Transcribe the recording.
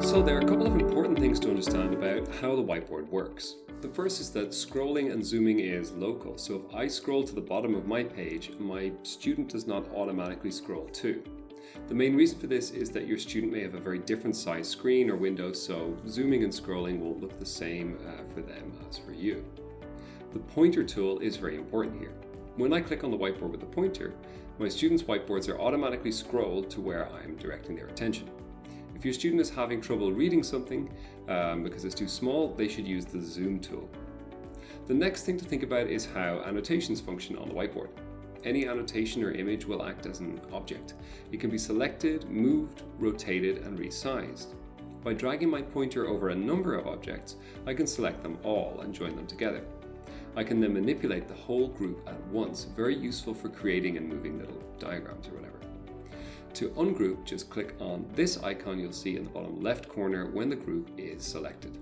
So there are a couple of important things to understand about how the whiteboard works. The first is that scrolling and zooming is local, so if I scroll to the bottom of my page, my student does not automatically scroll too. The main reason for this is that your student may have a very different size screen or window, so zooming and scrolling won't look the same for them as for you. The pointer tool is very important here. When I click on the whiteboard with the pointer, my students' whiteboards are automatically scrolled to where I'm directing their attention. If your student is having trouble reading something because it's too small, they should use the zoom tool. The next thing to think about is how annotations function on the whiteboard. Any annotation or image will act as an object. It can be selected, moved, rotated, and resized. By dragging my pointer over a number of objects, I can select them all and join them together. I can then manipulate the whole group at once, very useful for creating and moving little diagrams or whatever. To ungroup, just click on this icon you'll see in the bottom left corner when the group is selected.